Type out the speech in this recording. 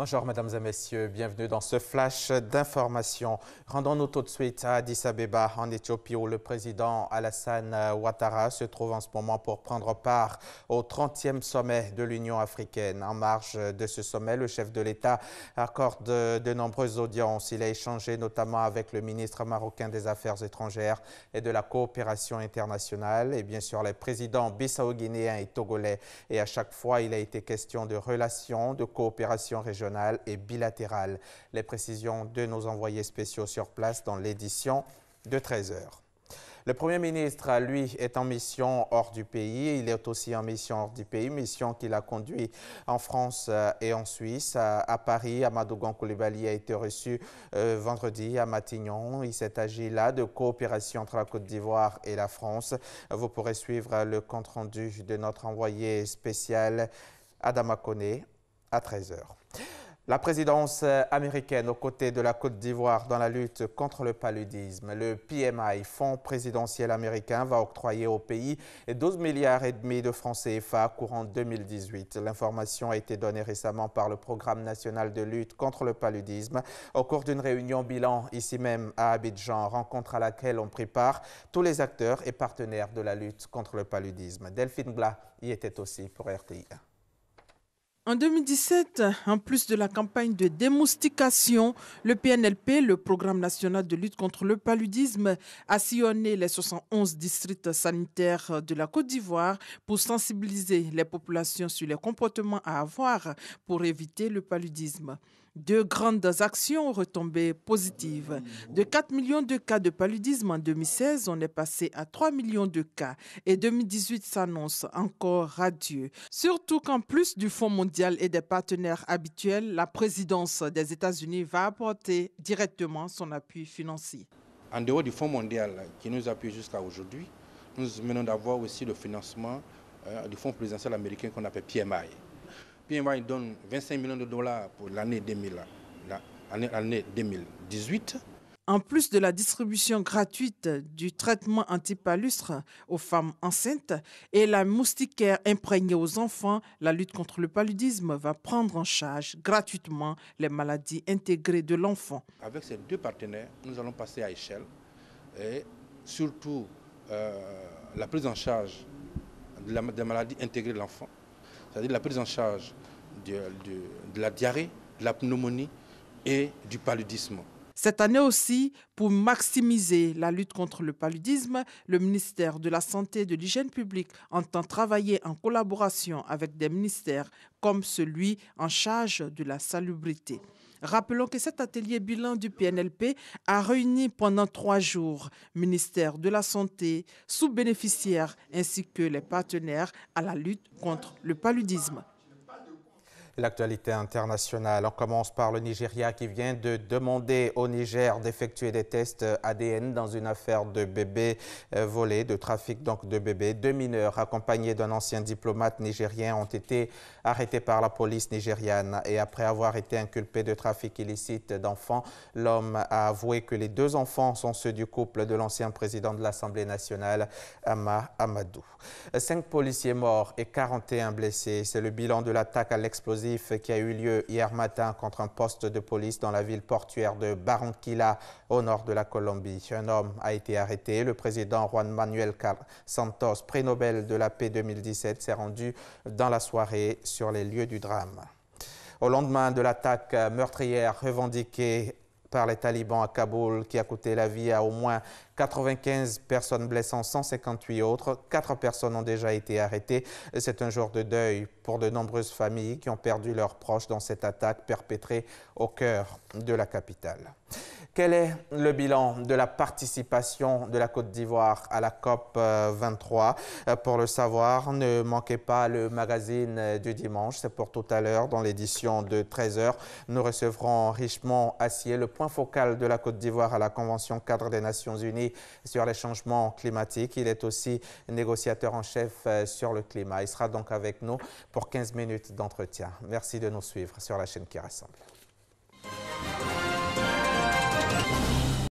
Bonjour mesdames et messieurs, bienvenue dans ce flash d'information. Rendons-nous tout de suite à Addis Abeba en Éthiopie où le président Alassane Ouattara se trouve en ce moment pour prendre part au 30e sommet de l'Union africaine. En marge de ce sommet, le chef de l'État accorde de nombreuses audiences. Il a échangé notamment avec le ministre marocain des Affaires étrangères et de la coopération internationale et bien sûr les présidents bissau-guinéens et togolais. Et à chaque fois, il a été question de relations, de coopération régionale et bilatérale. Les précisions de nos envoyés spéciaux sur place dans l'édition de 13 h. Le Premier ministre, lui, est en mission hors du pays. Il est aussi en mission hors du pays, mission qu'il a conduit en France et en Suisse. À Paris, Amadou Gon Coulibaly a été reçu vendredi à Matignon. Il s'est agi là de coopération entre la Côte d'Ivoire et la France. Vous pourrez suivre le compte-rendu de notre envoyé spécial Adama Koné à 13 h. La présidence américaine aux côtés de la Côte d'Ivoire dans la lutte contre le paludisme. Le PMI, Fonds présidentiel américain, va octroyer au pays 12,5 milliards de francs CFA courant 2018. L'information a été donnée récemment par le Programme national de lutte contre le paludisme au cours d'une réunion bilan ici même à Abidjan, rencontre à laquelle ont pris part tous les acteurs et partenaires de la lutte contre le paludisme. Delphine Gla y était aussi pour RTI. En 2017, en plus de la campagne de démoustication, le PNLP, le Programme national de lutte contre le paludisme, a sillonné les 71 districts sanitaires de la Côte d'Ivoire pour sensibiliser les populations sur les comportements à avoir pour éviter le paludisme. Deux grandes actions retombées positives. De 4 millions de cas de paludisme en 2016, on est passé à 3 millions de cas et 2018 s'annonce encore radieux. Surtout qu'en plus du Fonds mondial et des partenaires habituels, la présidence des États-Unis va apporter directement son appui financier. En dehors du Fonds mondial qui nous appuie jusqu'à aujourd'hui, nous venons d'avoir aussi le financement du Fonds présidentiel américain qu'on appelle PMI. PMI donne 25 millions de dollars pour l'année 2018. En plus de la distribution gratuite du traitement antipalustre aux femmes enceintes et la moustiquaire imprégnée aux enfants, la lutte contre le paludisme va prendre en charge gratuitement les maladies intégrées de l'enfant. Avec ces deux partenaires, nous allons passer à échelle et surtout la prise en charge des maladies intégrées de l'enfant, c'est-à-dire la prise en charge de la diarrhée, de la pneumonie et du paludisme. Cette année aussi, pour maximiser la lutte contre le paludisme, le ministère de la Santé et de l'Hygiène publique entend travailler en collaboration avec des ministères comme celui en charge de la salubrité. Rappelons que cet atelier bilan du PNLP a réuni pendant 3 jours ministère de la Santé, sous-bénéficiaires ainsi que les partenaires à la lutte contre le paludisme. L'actualité internationale, on commence par le Nigeria qui vient de demander au Niger d'effectuer des tests ADN dans une affaire de bébés volés, de trafic donc de bébés. 2 mineurs accompagnés d'un ancien diplomate nigérien ont été arrêtés par la police nigériane et après avoir été inculpés de trafic illicite d'enfants, l'homme a avoué que les 2 enfants sont ceux du couple de l'ancien président de l'Assemblée nationale, Hama Amadou. 5 policiers morts et 41 blessés, c'est le bilan de l'attaque à l'explosif qui a eu lieu hier matin contre un poste de police dans la ville portuaire de Barranquilla, au nord de la Colombie. Un homme a été arrêté. Le président Juan Manuel Santos, prix Nobel de la paix 2017, s'est rendu dans la soirée sur les lieux du drame. Au lendemain de l'attaque meurtrière revendiquée par les talibans à Kaboul qui a coûté la vie à au moins 95 personnes blessant 158 autres. 4 personnes ont déjà été arrêtées. C'est un jour de deuil pour de nombreuses familles qui ont perdu leurs proches dans cette attaque perpétrée au cœur de la capitale. Quel est le bilan de la participation de la Côte d'Ivoire à la COP 23? Pour le savoir, ne manquez pas le magazine du dimanche. C'est pour tout à l'heure dans l'édition de 13 h. Nous recevrons Richemont Assier, le point focal de la Côte d'Ivoire à la Convention cadre des Nations Unies sur les changements climatiques. Il est aussi négociateur en chef sur le climat. Il sera donc avec nous pour 15 minutes d'entretien. Merci de nous suivre sur la chaîne qui rassemble.